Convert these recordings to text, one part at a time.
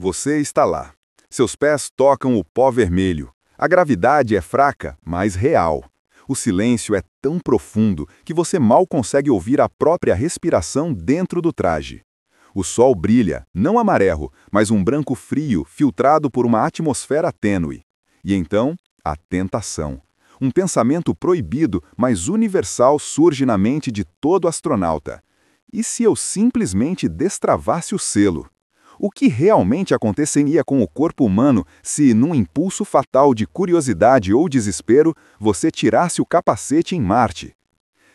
Você está lá. Seus pés tocam o pó vermelho. A gravidade é fraca, mas real. O silêncio é tão profundo que você mal consegue ouvir a própria respiração dentro do traje. O sol brilha, não amarelo, mas um branco frio filtrado por uma atmosfera tênue. E então, a tentação. Um pensamento proibido, mas universal surge na mente de todo astronauta. E se eu simplesmente destravasse o selo? O que realmente aconteceria com o corpo humano se, num impulso fatal de curiosidade ou desespero, você tirasse o capacete em Marte?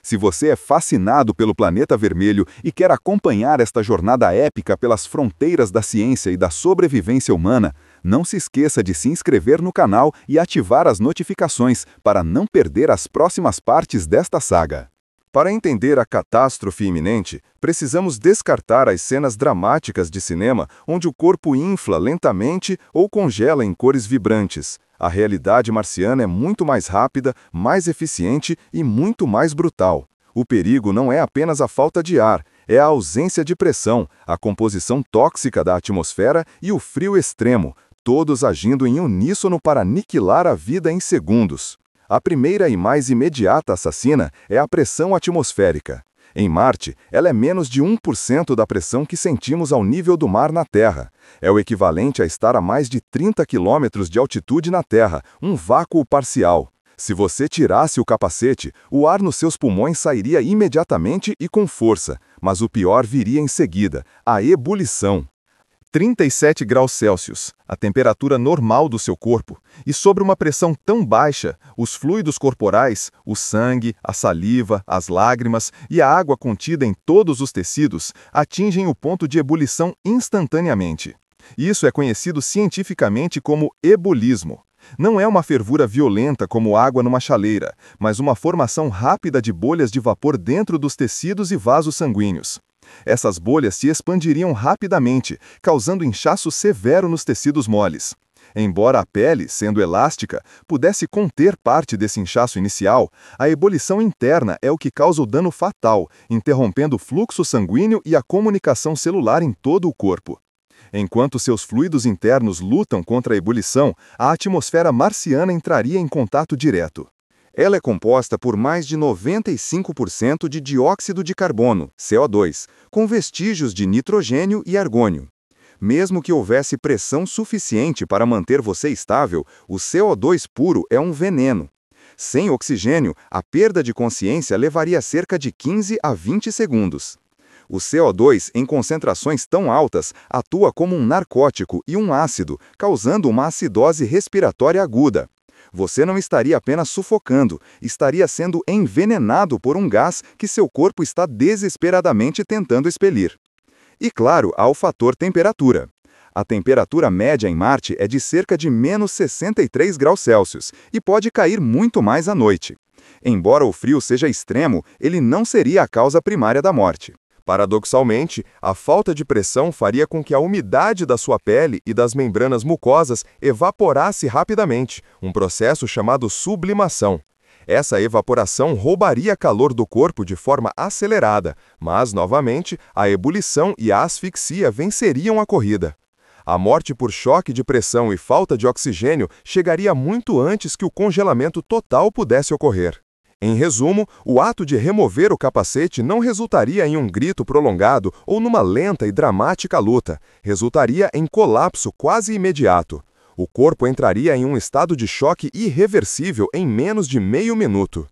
Se você é fascinado pelo planeta vermelho e quer acompanhar esta jornada épica pelas fronteiras da ciência e da sobrevivência humana, não se esqueça de se inscrever no canal e ativar as notificações para não perder as próximas partes desta saga. Para entender a catástrofe iminente, precisamos descartar as cenas dramáticas de cinema onde o corpo infla lentamente ou congela em cores vibrantes. A realidade marciana é muito mais rápida, mais eficiente e muito mais brutal. O perigo não é apenas a falta de ar, é a ausência de pressão, a composição tóxica da atmosfera e o frio extremo, todos agindo em uníssono para aniquilar a vida em segundos. A primeira e mais imediata assassina é a pressão atmosférica. Em Marte, ela é menos de 1% da pressão que sentimos ao nível do mar na Terra. É o equivalente a estar a mais de 30 quilômetros de altitude na Terra, um vácuo parcial. Se você tirasse o capacete, o ar nos seus pulmões sairia imediatamente e com força, mas o pior viria em seguida, a ebulição. 37 graus Celsius, a temperatura normal do seu corpo, e sobre uma pressão tão baixa, os fluidos corporais, o sangue, a saliva, as lágrimas e a água contida em todos os tecidos atingem o ponto de ebulição instantaneamente. Isso é conhecido cientificamente como ebulismo. Não é uma fervura violenta como água numa chaleira, mas uma formação rápida de bolhas de vapor dentro dos tecidos e vasos sanguíneos. Essas bolhas se expandiriam rapidamente, causando inchaço severo nos tecidos moles. Embora a pele, sendo elástica, pudesse conter parte desse inchaço inicial, a ebulição interna é o que causa o dano fatal, interrompendo o fluxo sanguíneo e a comunicação celular em todo o corpo. Enquanto seus fluidos internos lutam contra a ebulição, a atmosfera marciana entraria em contato direto. Ela é composta por mais de 95% de dióxido de carbono, CO2, com vestígios de nitrogênio e argônio. Mesmo que houvesse pressão suficiente para manter você estável, o CO2 puro é um veneno. Sem oxigênio, a perda de consciência levaria cerca de 15 a 20 segundos. O CO2, em concentrações tão altas, atua como um narcótico e um ácido, causando uma acidose respiratória aguda. Você não estaria apenas sufocando, estaria sendo envenenado por um gás que seu corpo está desesperadamente tentando expelir. E claro, há o fator temperatura. A temperatura média em Marte é de cerca de menos 63 graus Celsius e pode cair muito mais à noite. Embora o frio seja extremo, ele não seria a causa primária da morte. Paradoxalmente, a falta de pressão faria com que a umidade da sua pele e das membranas mucosas evaporasse rapidamente, um processo chamado sublimação. Essa evaporação roubaria calor do corpo de forma acelerada, mas, novamente, a ebulição e a asfixia venceriam a corrida. A morte por choque de pressão e falta de oxigênio chegaria muito antes que o congelamento total pudesse ocorrer. Em resumo, o ato de remover o capacete não resultaria em um grito prolongado ou numa lenta e dramática luta. Resultaria em colapso quase imediato. O corpo entraria em um estado de choque irreversível em menos de meio minuto.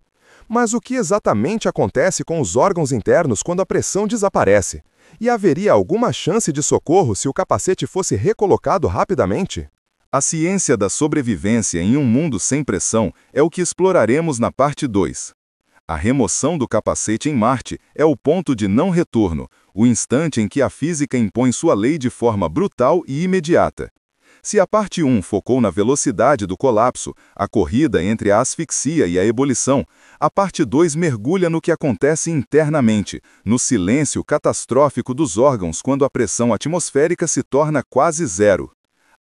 Mas o que exatamente acontece com os órgãos internos quando a pressão desaparece? E haveria alguma chance de socorro se o capacete fosse recolocado rapidamente? A ciência da sobrevivência em um mundo sem pressão é o que exploraremos na parte 2. A remoção do capacete em Marte é o ponto de não retorno, o instante em que a física impõe sua lei de forma brutal e imediata. Se a parte 1 focou na velocidade do colapso, a corrida entre a asfixia e a ebulição, a parte 2 mergulha no que acontece internamente, no silêncio catastrófico dos órgãos quando a pressão atmosférica se torna quase zero.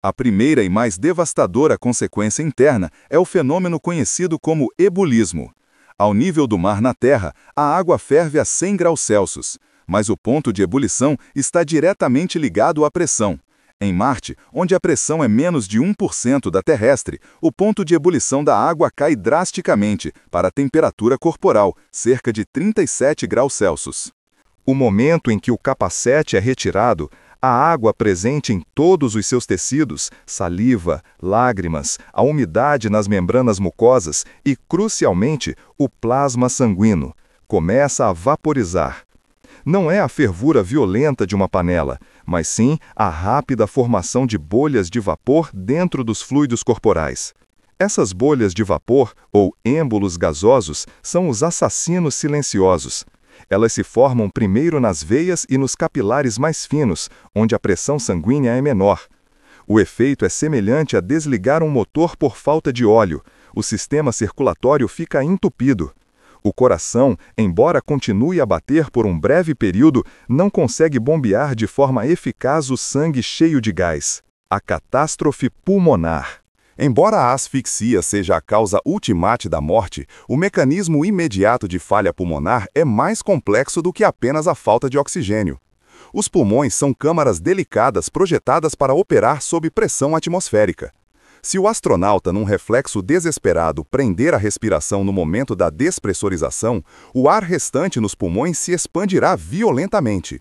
A primeira e mais devastadora consequência interna é o fenômeno conhecido como ebulismo. Ao nível do mar na Terra, a água ferve a 100 graus Celsius, mas o ponto de ebulição está diretamente ligado à pressão. Em Marte, onde a pressão é menos de 1% da terrestre, o ponto de ebulição da água cai drasticamente para a temperatura corporal, cerca de 37 graus Celsius. O momento em que o capacete é retirado, a água presente em todos os seus tecidos, saliva, lágrimas, a umidade nas membranas mucosas e, crucialmente, o plasma sanguíneo, começa a vaporizar. Não é a fervura violenta de uma panela, mas sim a rápida formação de bolhas de vapor dentro dos fluidos corporais. Essas bolhas de vapor, ou êmbolos gasosos, são os assassinos silenciosos. Elas se formam primeiro nas veias e nos capilares mais finos, onde a pressão sanguínea é menor. O efeito é semelhante a desligar um motor por falta de óleo. O sistema circulatório fica entupido. O coração, embora continue a bater por um breve período, não consegue bombear de forma eficaz o sangue cheio de gás. A catástrofe pulmonar. Embora a asfixia seja a causa ultimate da morte, o mecanismo imediato de falha pulmonar é mais complexo do que apenas a falta de oxigênio. Os pulmões são câmaras delicadas projetadas para operar sob pressão atmosférica. Se o astronauta, num reflexo desesperado, prender a respiração no momento da despressurização, o ar restante nos pulmões se expandirá violentamente.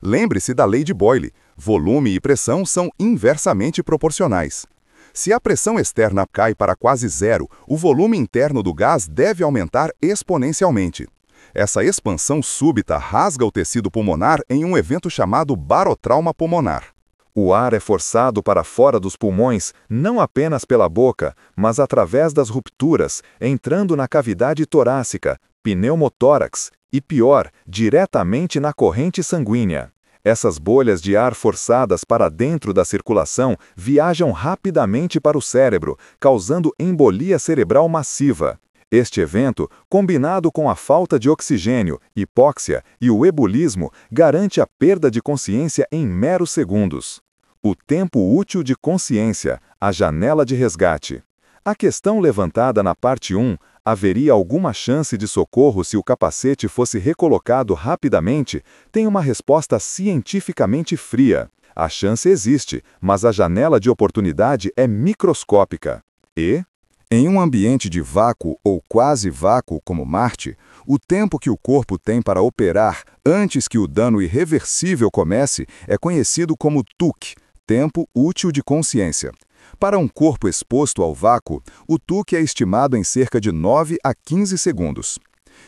Lembre-se da lei de Boyle: volume e pressão são inversamente proporcionais. Se a pressão externa cai para quase zero, o volume interno do gás deve aumentar exponencialmente. Essa expansão súbita rasga o tecido pulmonar em um evento chamado barotrauma pulmonar. O ar é forçado para fora dos pulmões, não apenas pela boca, mas através das rupturas, entrando na cavidade torácica, pneumotórax, e pior, diretamente na corrente sanguínea. Essas bolhas de ar forçadas para dentro da circulação viajam rapidamente para o cérebro, causando embolia cerebral massiva. Este evento, combinado com a falta de oxigênio, hipóxia e o ebulismo, garante a perda de consciência em meros segundos. O tempo útil de consciência, a janela de resgate. A questão levantada na parte 1, haveria alguma chance de socorro se o capacete fosse recolocado rapidamente, tem uma resposta cientificamente fria. A chance existe, mas a janela de oportunidade é microscópica. E, em um ambiente de vácuo ou quase vácuo como Marte, o tempo que o corpo tem para operar antes que o dano irreversível comece é conhecido como TUC, tempo útil de consciência. Para um corpo exposto ao vácuo, o TUC é estimado em cerca de 9 a 15 segundos.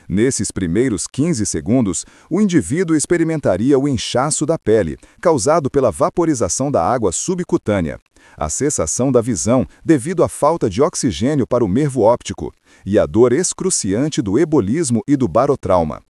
Nesses primeiros 15 segundos, o indivíduo experimentaria o inchaço da pele, causado pela vaporização da água subcutânea, a cessação da visão devido à falta de oxigênio para o nervo óptico, e a dor excruciante do ebolismo e do barotrauma.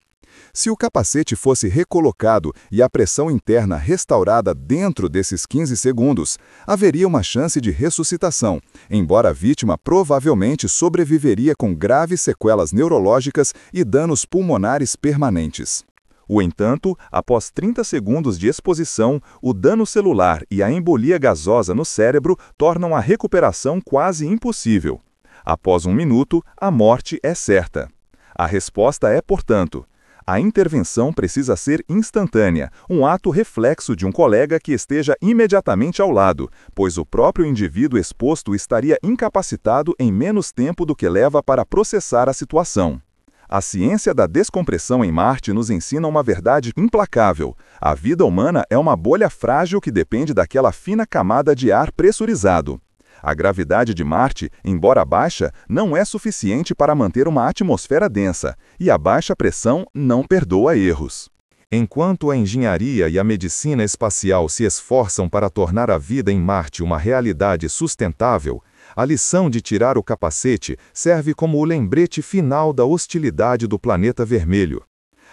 Se o capacete fosse recolocado e a pressão interna restaurada dentro desses 15 segundos, haveria uma chance de ressuscitação, embora a vítima provavelmente sobreviveria com graves sequelas neurológicas e danos pulmonares permanentes. No entanto, após 30 segundos de exposição, o dano celular e a embolia gasosa no cérebro tornam a recuperação quase impossível. Após 1 minuto, a morte é certa. A resposta é, portanto, a intervenção precisa ser instantânea, um ato reflexo de um colega que esteja imediatamente ao lado, pois o próprio indivíduo exposto estaria incapacitado em menos tempo do que leva para processar a situação. A ciência da descompressão em Marte nos ensina uma verdade implacável. A vida humana é uma bolha frágil que depende daquela fina camada de ar pressurizado. A gravidade de Marte, embora baixa, não é suficiente para manter uma atmosfera densa, e a baixa pressão não perdoa erros. Enquanto a engenharia e a medicina espacial se esforçam para tornar a vida em Marte uma realidade sustentável, a lição de tirar o capacete serve como o lembrete final da hostilidade do planeta vermelho.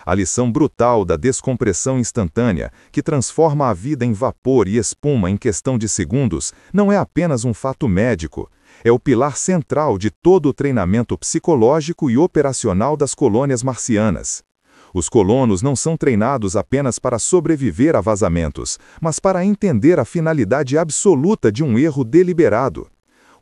A lição brutal da descompressão instantânea, que transforma a vida em vapor e espuma em questão de segundos, não é apenas um fato médico. É o pilar central de todo o treinamento psicológico e operacional das colônias marcianas. Os colonos não são treinados apenas para sobreviver a vazamentos, mas para entender a finalidade absoluta de um erro deliberado.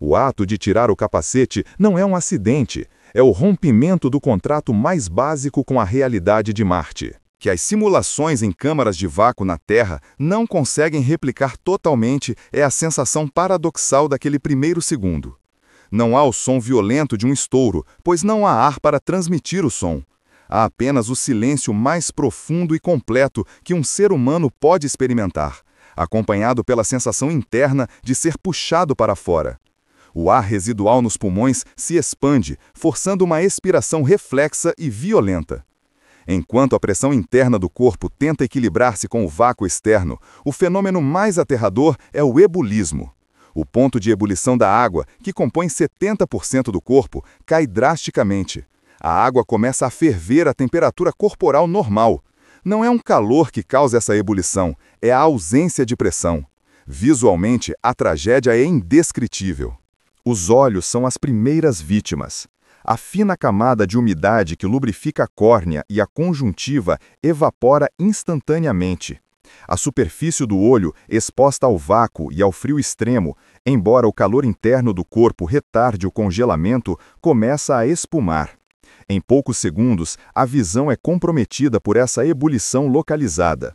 O ato de tirar o capacete não é um acidente, é o rompimento do contrato mais básico com a realidade de Marte. que as simulações em câmaras de vácuo na Terra não conseguem replicar totalmente é a sensação paradoxal daquele primeiro segundo. Não há o som violento de um estouro, pois não há ar para transmitir o som. Há apenas o silêncio mais profundo e completo que um ser humano pode experimentar, acompanhado pela sensação interna de ser puxado para fora. O ar residual nos pulmões se expande, forçando uma expiração reflexa e violenta. Enquanto a pressão interna do corpo tenta equilibrar-se com o vácuo externo, o fenômeno mais aterrador é o ebulismo. O ponto de ebulição da água, que compõe 70% do corpo, cai drasticamente. A água começa a ferver a temperatura corporal normal. Não é um calor que causa essa ebulição, é a ausência de pressão. Visualmente, a tragédia é indescritível. Os olhos são as primeiras vítimas. A fina camada de umidade que lubrifica a córnea e a conjuntiva evapora instantaneamente. A superfície do olho, exposta ao vácuo e ao frio extremo, embora o calor interno do corpo retarde o congelamento, começa a espumar. Em poucos segundos, a visão é comprometida por essa ebulição localizada.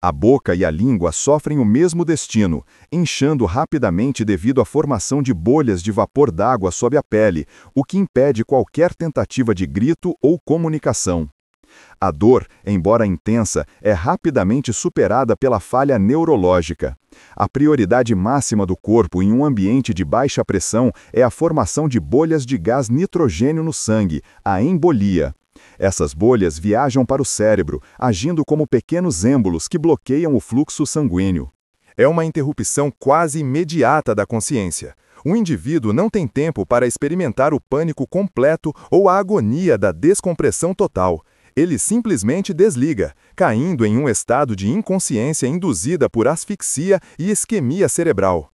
A boca e a língua sofrem o mesmo destino, inchando rapidamente devido à formação de bolhas de vapor d'água sob a pele, o que impede qualquer tentativa de grito ou comunicação. A dor, embora intensa, é rapidamente superada pela falha neurológica. A prioridade máxima do corpo em um ambiente de baixa pressão é a formação de bolhas de gás nitrogênio no sangue, a embolia. Essas bolhas viajam para o cérebro, agindo como pequenos êmbolos que bloqueiam o fluxo sanguíneo. É uma interrupção quase imediata da consciência. O indivíduo não tem tempo para experimentar o pânico completo ou a agonia da descompressão total. Ele simplesmente desliga, caindo em um estado de inconsciência induzida por asfixia e isquemia cerebral.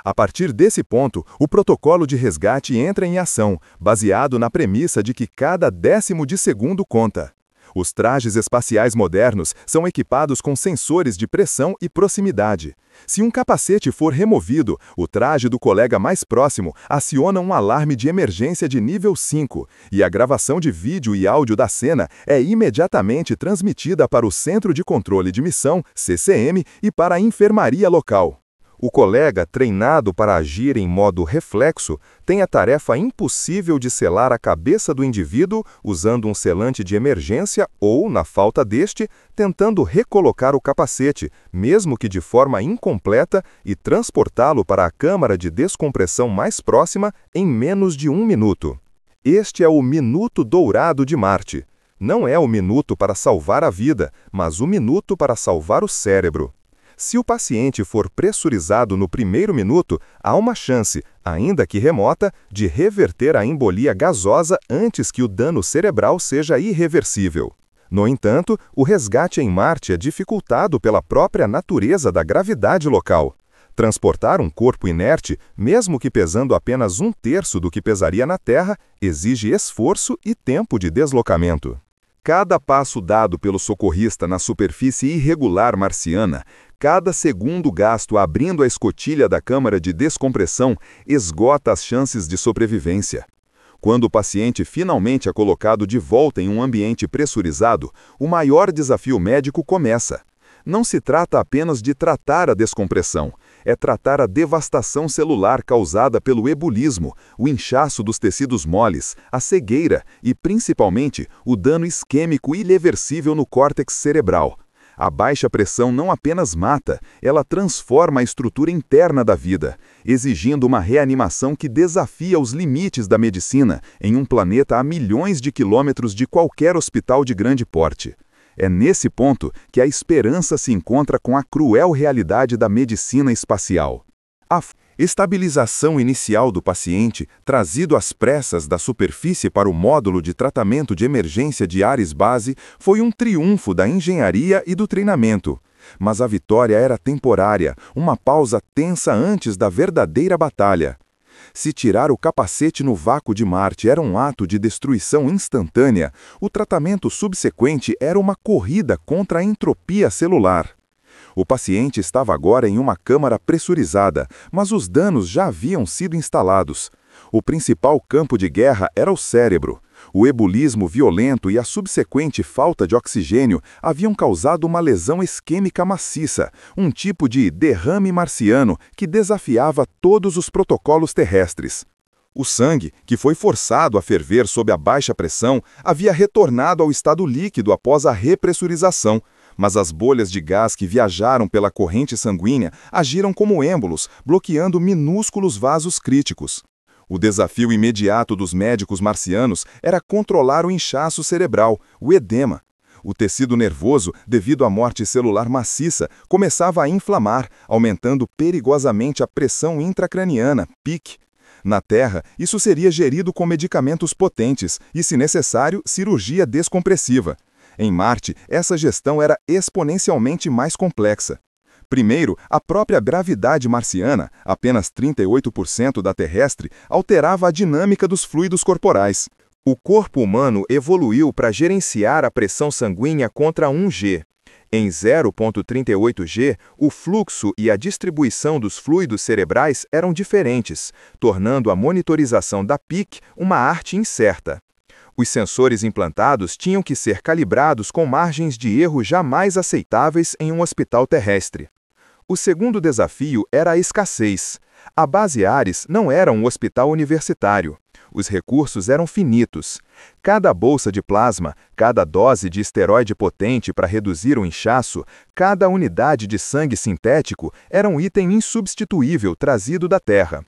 A partir desse ponto, o protocolo de resgate entra em ação, baseado na premissa de que cada décimo de segundo conta. Os trajes espaciais modernos são equipados com sensores de pressão e proximidade. Se um capacete for removido, o traje do colega mais próximo aciona um alarme de emergência de nível 5, e a gravação de vídeo e áudio da cena é imediatamente transmitida para o Centro de Controle de Missão, CCM, e para a enfermaria local. O colega, treinado para agir em modo reflexo, tem a tarefa impossível de selar a cabeça do indivíduo usando um selante de emergência ou, na falta deste, tentando recolocar o capacete, mesmo que de forma incompleta, e transportá-lo para a câmara de descompressão mais próxima em menos de 1 minuto. Este é o minuto dourado de Marte. Não é o minuto para salvar a vida, mas o minuto para salvar o cérebro. Se o paciente for pressurizado no primeiro minuto, há uma chance, ainda que remota, de reverter a embolia gasosa antes que o dano cerebral seja irreversível. No entanto, o resgate em Marte é dificultado pela própria natureza da gravidade local. Transportar um corpo inerte, mesmo que pesando apenas 1/3 do que pesaria na Terra, exige esforço e tempo de deslocamento. Cada passo dado pelo socorrista na superfície irregular marciana, cada segundo gasto abrindo a escotilha da câmara de descompressão, esgota as chances de sobrevivência. Quando o paciente finalmente é colocado de volta em um ambiente pressurizado, o maior desafio médico começa. Não se trata apenas de tratar a descompressão, é tratar a devastação celular causada pelo ebulismo, o inchaço dos tecidos moles, a cegueira e, principalmente, o dano isquêmico irreversível no córtex cerebral. A baixa pressão não apenas mata, ela transforma a estrutura interna da vida, exigindo uma reanimação que desafia os limites da medicina em um planeta a milhões de quilômetros de qualquer hospital de grande porte. É nesse ponto que a esperança se encontra com a cruel realidade da medicina espacial. A estabilização inicial do paciente, trazido às pressas da superfície para o módulo de tratamento de emergência de Ares Base, foi um triunfo da engenharia e do treinamento. Mas a vitória era temporária, uma pausa tensa antes da verdadeira batalha. Se tirar o capacete no vácuo de Marte era um ato de destruição instantânea, o tratamento subsequente era uma corrida contra a entropia celular. O paciente estava agora em uma câmara pressurizada, mas os danos já haviam sido instalados. O principal campo de guerra era o cérebro. O ebulismo violento e a subsequente falta de oxigênio haviam causado uma lesão isquêmica maciça, um tipo de derrame marciano que desafiava todos os protocolos terrestres. O sangue, que foi forçado a ferver sob a baixa pressão, havia retornado ao estado líquido após a repressurização, mas as bolhas de gás que viajaram pela corrente sanguínea agiram como êmbolos, bloqueando minúsculos vasos críticos. O desafio imediato dos médicos marcianos era controlar o inchaço cerebral, o edema. O tecido nervoso, devido à morte celular maciça, começava a inflamar, aumentando perigosamente a pressão intracraniana, PIC. Na Terra, isso seria gerido com medicamentos potentes e, se necessário, cirurgia descompressiva. Em Marte, essa gestão era exponencialmente mais complexa. Primeiro, a própria gravidade marciana, apenas 38% da terrestre, alterava a dinâmica dos fluidos corporais. O corpo humano evoluiu para gerenciar a pressão sanguínea contra 1G. Em 0,38G, o fluxo e a distribuição dos fluidos cerebrais eram diferentes, tornando a monitorização da PIC uma arte incerta. Os sensores implantados tinham que ser calibrados com margens de erro jamais aceitáveis em um hospital terrestre. O segundo desafio era a escassez. A base Ares não era um hospital universitário. Os recursos eram finitos. Cada bolsa de plasma, cada dose de esteroide potente para reduzir o inchaço, cada unidade de sangue sintético era um item insubstituível trazido da Terra.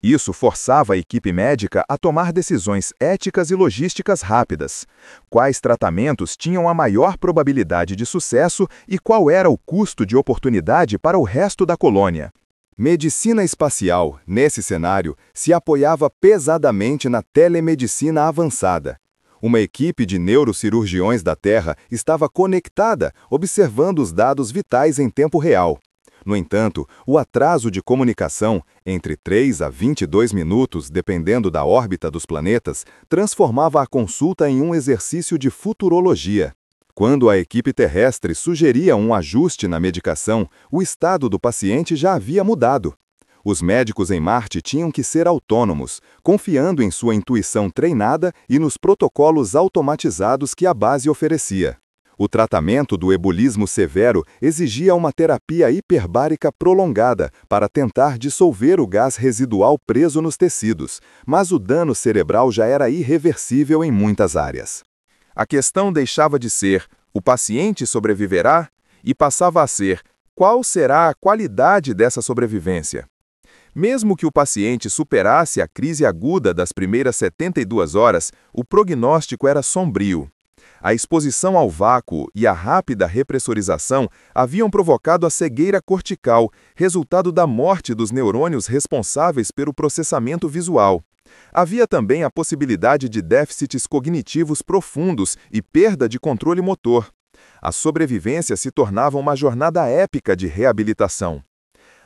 Isso forçava a equipe médica a tomar decisões éticas e logísticas rápidas. Quais tratamentos tinham a maior probabilidade de sucesso e qual era o custo de oportunidade para o resto da colônia? Medicina espacial, nesse cenário, se apoiava pesadamente na telemedicina avançada. Uma equipe de neurocirurgiões da Terra estava conectada, observando os dados vitais em tempo real. No entanto, o atraso de comunicação, entre 3 a 22 minutos, dependendo da órbita dos planetas, transformava a consulta em um exercício de futurologia. Quando a equipe terrestre sugeria um ajuste na medicação, o estado do paciente já havia mudado. Os médicos em Marte tinham que ser autônomos, confiando em sua intuição treinada e nos protocolos automatizados que a base oferecia. O tratamento do ebulismo severo exigia uma terapia hiperbárica prolongada para tentar dissolver o gás residual preso nos tecidos, mas o dano cerebral já era irreversível em muitas áreas. A questão deixava de ser: o paciente sobreviverá? E passava a ser: qual será a qualidade dessa sobrevivência? Mesmo que o paciente superasse a crise aguda das primeiras 72 horas, o prognóstico era sombrio. A exposição ao vácuo e a rápida repressurização haviam provocado a cegueira cortical, resultado da morte dos neurônios responsáveis pelo processamento visual. Havia também a possibilidade de déficits cognitivos profundos e perda de controle motor. A sobrevivência se tornava uma jornada épica de reabilitação.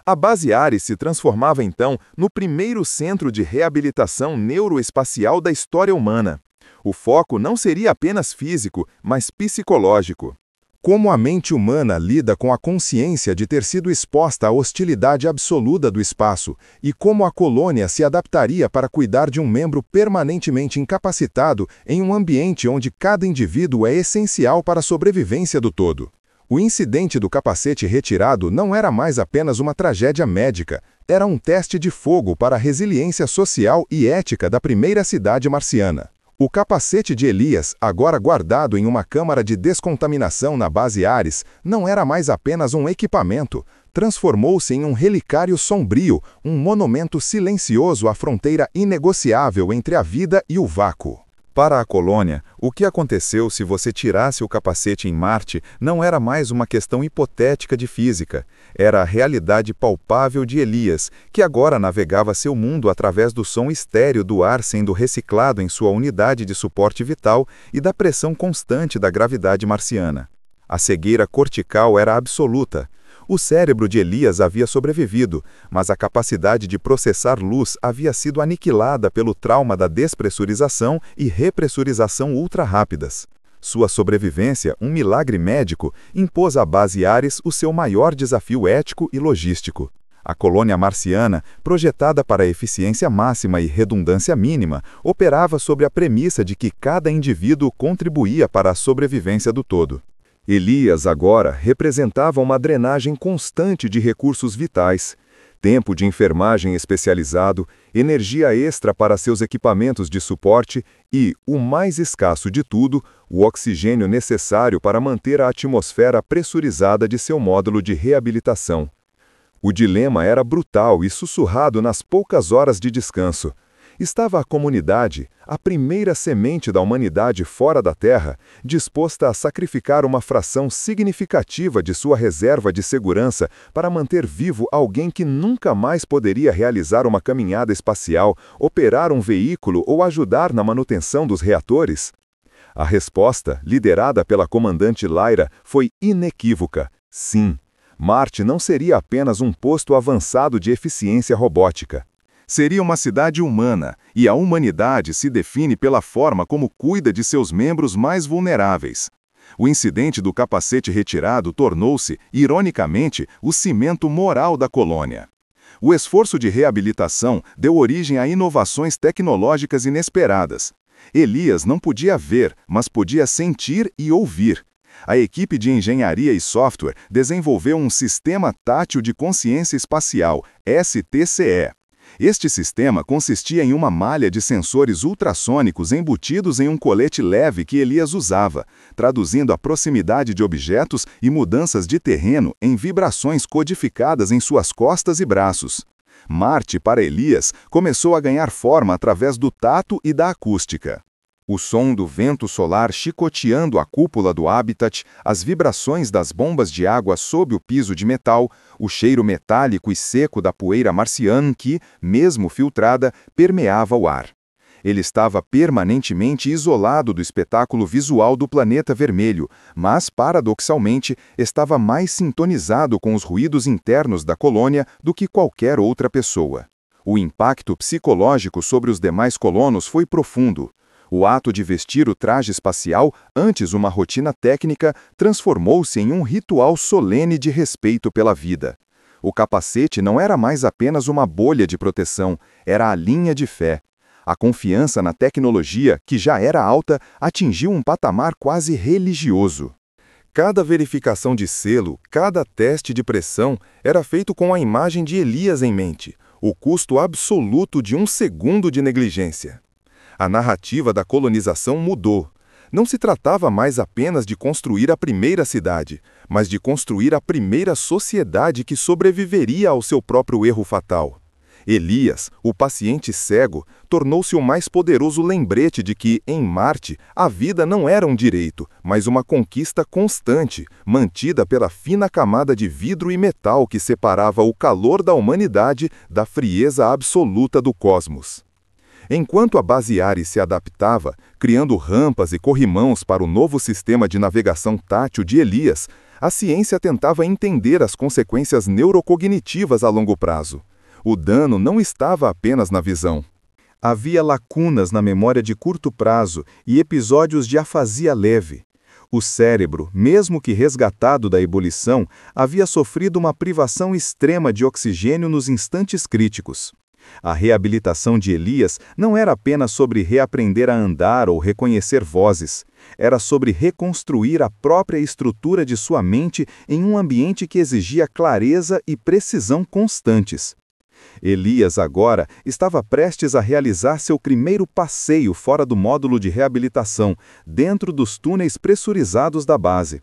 A base Ares se transformava então no primeiro centro de reabilitação neuroespacial da história humana. O foco não seria apenas físico, mas psicológico. Como a mente humana lida com a consciência de ter sido exposta à hostilidade absoluta do espaço e como a colônia se adaptaria para cuidar de um membro permanentemente incapacitado em um ambiente onde cada indivíduo é essencial para a sobrevivência do todo. O incidente do capacete retirado não era mais apenas uma tragédia médica, era um teste de fogo para a resiliência social e ética da primeira cidade marciana. O capacete de Elias, agora guardado em uma câmara de descontaminação na base Ares, não era mais apenas um equipamento, transformou-se em um relicário sombrio, um monumento silencioso à fronteira inegociável entre a vida e o vácuo. Para a colônia, o que aconteceu se você tirasse o capacete em Marte não era mais uma questão hipotética de física, era a realidade palpável de Elias, que agora navegava seu mundo através do som estéril do ar sendo reciclado em sua unidade de suporte vital e da pressão constante da gravidade marciana. A cegueira cortical era absoluta. O cérebro de Elias havia sobrevivido, mas a capacidade de processar luz havia sido aniquilada pelo trauma da despressurização e repressurização ultra-rápidas. Sua sobrevivência, um milagre médico, impôs à base Ares o seu maior desafio ético e logístico. A colônia marciana, projetada para eficiência máxima e redundância mínima, operava sobre a premissa de que cada indivíduo contribuía para a sobrevivência do todo. Elias, agora, representava uma drenagem constante de recursos vitais, tempo de enfermagem especializado, energia extra para seus equipamentos de suporte e, o mais escasso de tudo, o oxigênio necessário para manter a atmosfera pressurizada de seu módulo de reabilitação. O dilema era brutal e sussurrado nas poucas horas de descanso. Estava a comunidade, a primeira semente da humanidade fora da Terra, disposta a sacrificar uma fração significativa de sua reserva de segurança para manter vivo alguém que nunca mais poderia realizar uma caminhada espacial, operar um veículo ou ajudar na manutenção dos reatores? A resposta, liderada pela comandante Lyra, foi inequívoca: sim. Marte não seria apenas um posto avançado de eficiência robótica. Seria uma cidade humana, e a humanidade se define pela forma como cuida de seus membros mais vulneráveis. O incidente do capacete retirado tornou-se, ironicamente, o cimento moral da colônia. O esforço de reabilitação deu origem a inovações tecnológicas inesperadas. Elias não podia ver, mas podia sentir e ouvir. A equipe de engenharia e software desenvolveu um Sistema Tátil de Consciência Espacial, STCE. Este sistema consistia em uma malha de sensores ultrassônicos embutidos em um colete leve que Elias usava, traduzindo a proximidade de objetos e mudanças de terreno em vibrações codificadas em suas costas e braços. Marte, para Elias, começou a ganhar forma através do tato e da acústica. O som do vento solar chicoteando a cúpula do habitat, as vibrações das bombas de água sob o piso de metal, o cheiro metálico e seco da poeira marciana que, mesmo filtrada, permeava o ar. Ele estava permanentemente isolado do espetáculo visual do planeta vermelho, mas, paradoxalmente, estava mais sintonizado com os ruídos internos da colônia do que qualquer outra pessoa. O impacto psicológico sobre os demais colonos foi profundo. O ato de vestir o traje espacial, antes uma rotina técnica, transformou-se em um ritual solene de respeito pela vida. O capacete não era mais apenas uma bolha de proteção, era a linha de fé. A confiança na tecnologia, que já era alta, atingiu um patamar quase religioso. Cada verificação de selo, cada teste de pressão, era feito com a imagem de Elias em mente, o custo absoluto de um segundo de negligência. A narrativa da colonização mudou. Não se tratava mais apenas de construir a primeira cidade, mas de construir a primeira sociedade que sobreviveria ao seu próprio erro fatal. Elias, o paciente cego, tornou-se o mais poderoso lembrete de que, em Marte, a vida não era um direito, mas uma conquista constante, mantida pela fina camada de vidro e metal que separava o calor da humanidade da frieza absoluta do cosmos. Enquanto a base Ares se adaptava, criando rampas e corrimãos para o novo sistema de navegação tátil de Elias, a ciência tentava entender as consequências neurocognitivas a longo prazo. O dano não estava apenas na visão. Havia lacunas na memória de curto prazo e episódios de afasia leve. O cérebro, mesmo que resgatado da ebulição, havia sofrido uma privação extrema de oxigênio nos instantes críticos. A reabilitação de Elias não era apenas sobre reaprender a andar ou reconhecer vozes. Era sobre reconstruir a própria estrutura de sua mente em um ambiente que exigia clareza e precisão constantes. Elias, agora, estava prestes a realizar seu primeiro passeio fora do módulo de reabilitação, dentro dos túneis pressurizados da base.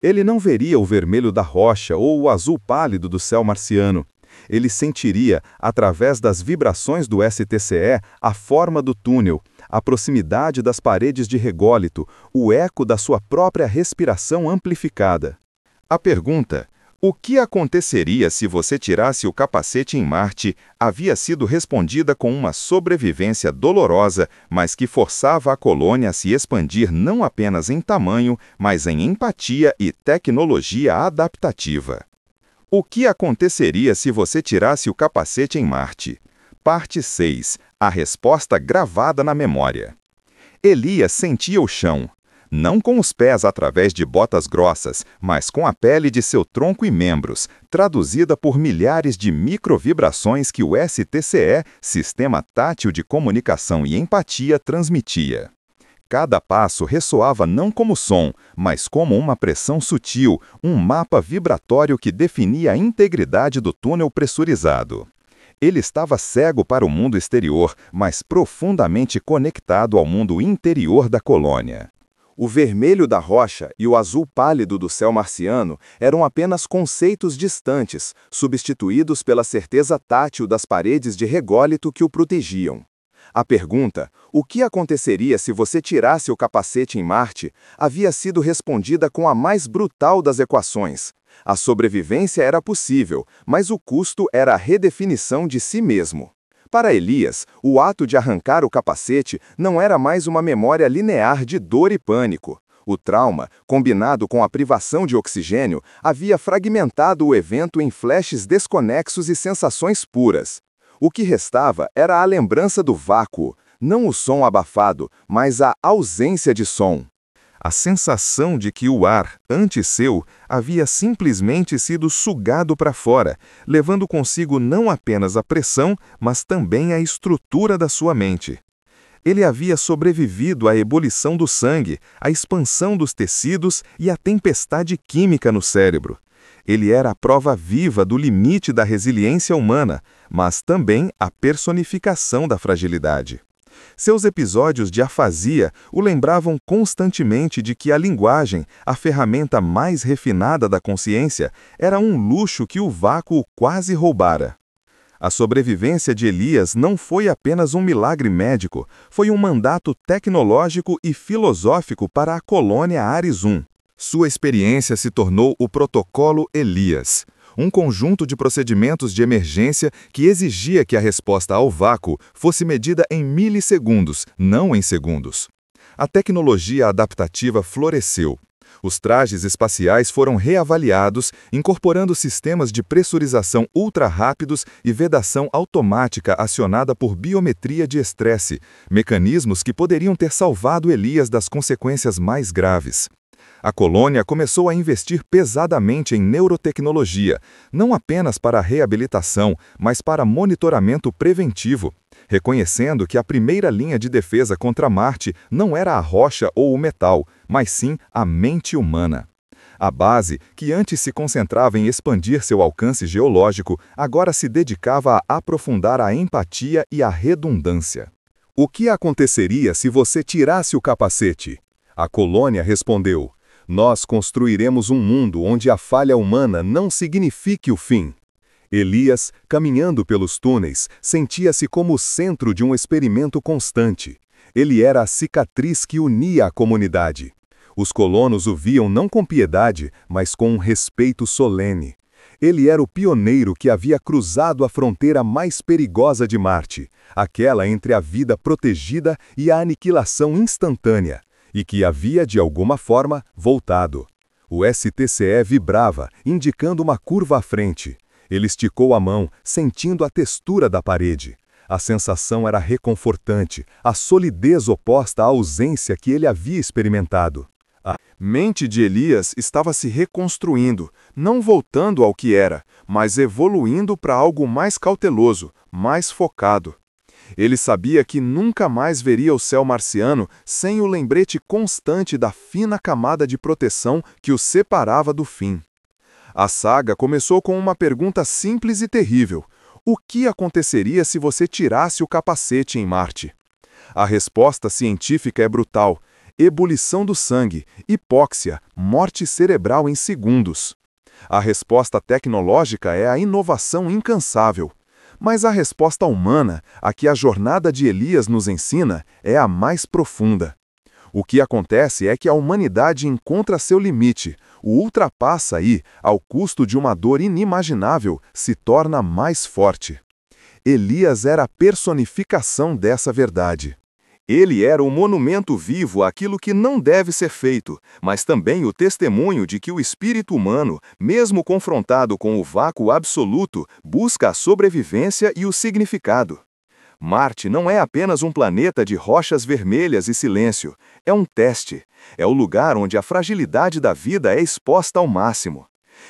Ele não veria o vermelho da rocha ou o azul pálido do céu marciano. Ele sentiria, através das vibrações do STCE, a forma do túnel, a proximidade das paredes de rególito, o eco da sua própria respiração amplificada. A pergunta, o que aconteceria se você tirasse o capacete em Marte, havia sido respondida com uma sobrevivência dolorosa, mas que forçava a colônia a se expandir não apenas em tamanho, mas em empatia e tecnologia adaptativa. O que aconteceria se você tirasse o capacete em Marte? Parte 6. A resposta gravada na memória. Elias sentia o chão. não com os pés através de botas grossas, mas com a pele de seu tronco e membros, traduzida por milhares de microvibrações que o STCE, Sistema Tátil de Comunicação e Empatia, transmitia. Cada passo ressoava não como som, mas como uma pressão sutil, um mapa vibratório que definia a integridade do túnel pressurizado. Ele estava cego para o mundo exterior, mas profundamente conectado ao mundo interior da colônia. O vermelho da rocha e o azul pálido do céu marciano eram apenas conceitos distantes, substituídos pela certeza tátil das paredes de rególito que o protegiam. A pergunta, o que aconteceria se você tirasse o capacete em Marte, havia sido respondida com a mais brutal das equações. A sobrevivência era possível, mas o custo era a redefinição de si mesmo. Para Elias, o ato de arrancar o capacete não era mais uma memória linear de dor e pânico. O trauma, combinado com a privação de oxigênio, havia fragmentado o evento em flashes desconexos e sensações puras. O que restava era a lembrança do vácuo, não o som abafado, mas a ausência de som. A sensação de que o ar, antes seu, havia simplesmente sido sugado para fora, levando consigo não apenas a pressão, mas também a estrutura da sua mente. Ele havia sobrevivido à ebulição do sangue, à expansão dos tecidos e à tempestade química no cérebro. Ele era a prova viva do limite da resiliência humana, mas também a personificação da fragilidade. Seus episódios de afasia o lembravam constantemente de que a linguagem, a ferramenta mais refinada da consciência, era um luxo que o vácuo quase roubara. A sobrevivência de Elias não foi apenas um milagre médico, foi um mandato tecnológico e filosófico para a colônia Ares I. Sua experiência se tornou o Protocolo Elias, um conjunto de procedimentos de emergência que exigia que a resposta ao vácuo fosse medida em milissegundos, não em segundos. A tecnologia adaptativa floresceu. Os trajes espaciais foram reavaliados, incorporando sistemas de pressurização ultra-rápidos e vedação automática acionada por biometria de estresse, mecanismos que poderiam ter salvado Elias das consequências mais graves. A colônia começou a investir pesadamente em neurotecnologia, não apenas para a reabilitação, mas para monitoramento preventivo, reconhecendo que a primeira linha de defesa contra Marte não era a rocha ou o metal, mas sim a mente humana. A base, que antes se concentrava em expandir seu alcance geológico, agora se dedicava a aprofundar a empatia e a redundância. O que aconteceria se você tirasse o capacete? A colônia respondeu: nós construiremos um mundo onde a falha humana não signifique o fim. Elias, caminhando pelos túneis, sentia-se como o centro de um experimento constante. Ele era a cicatriz que unia a comunidade. Os colonos o viam não com piedade, mas com um respeito solene. Ele era o pioneiro que havia cruzado a fronteira mais perigosa de Marte, aquela entre a vida protegida e a aniquilação instantânea, e que havia, de alguma forma, voltado. O STCE vibrava, indicando uma curva à frente. Ele esticou a mão, sentindo a textura da parede. A sensação era reconfortante, a solidez oposta à ausência que ele havia experimentado. A mente de Elias estava se reconstruindo, não voltando ao que era, mas evoluindo para algo mais cauteloso, mais focado. Ele sabia que nunca mais veria o céu marciano sem o lembrete constante da fina camada de proteção que o separava do fim. A saga começou com uma pergunta simples e terrível: o que aconteceria se você tirasse o capacete em Marte? A resposta científica é brutal: ebulição do sangue, hipóxia, morte cerebral em segundos. A resposta tecnológica é a inovação incansável. Mas a resposta humana, a que a jornada de Elias nos ensina, é a mais profunda. O que acontece é que a humanidade encontra seu limite, o ultrapassa e, ao custo de uma dor inimaginável, se torna mais forte. Elias era a personificação dessa verdade. Ele era o monumento vivo àquilo que não deve ser feito, mas também o testemunho de que o espírito humano, mesmo confrontado com o vácuo absoluto, busca a sobrevivência e o significado. Marte não é apenas um planeta de rochas vermelhas e silêncio, é um teste. É o lugar onde a fragilidade da vida é exposta ao máximo.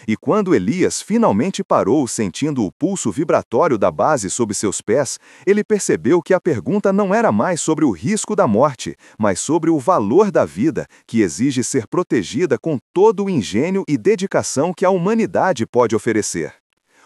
E quando Elias finalmente parou sentindo o pulso vibratório da base sob seus pés, ele percebeu que a pergunta não era mais sobre o risco da morte, mas sobre o valor da vida, que exige ser protegida com todo o engenho e dedicação que a humanidade pode oferecer.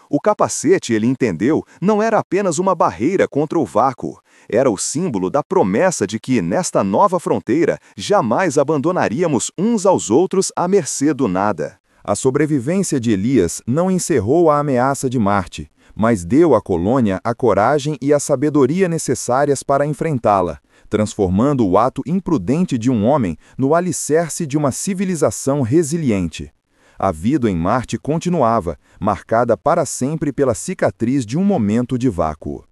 O capacete, ele entendeu, não era apenas uma barreira contra o vácuo. Era o símbolo da promessa de que, nesta nova fronteira, jamais abandonaríamos uns aos outros à mercê do nada. A sobrevivência de Elias não encerrou a ameaça de Marte, mas deu à colônia a coragem e a sabedoria necessárias para enfrentá-la, transformando o ato imprudente de um homem no alicerce de uma civilização resiliente. A vida em Marte continuava, marcada para sempre pela cicatriz de um momento de vácuo.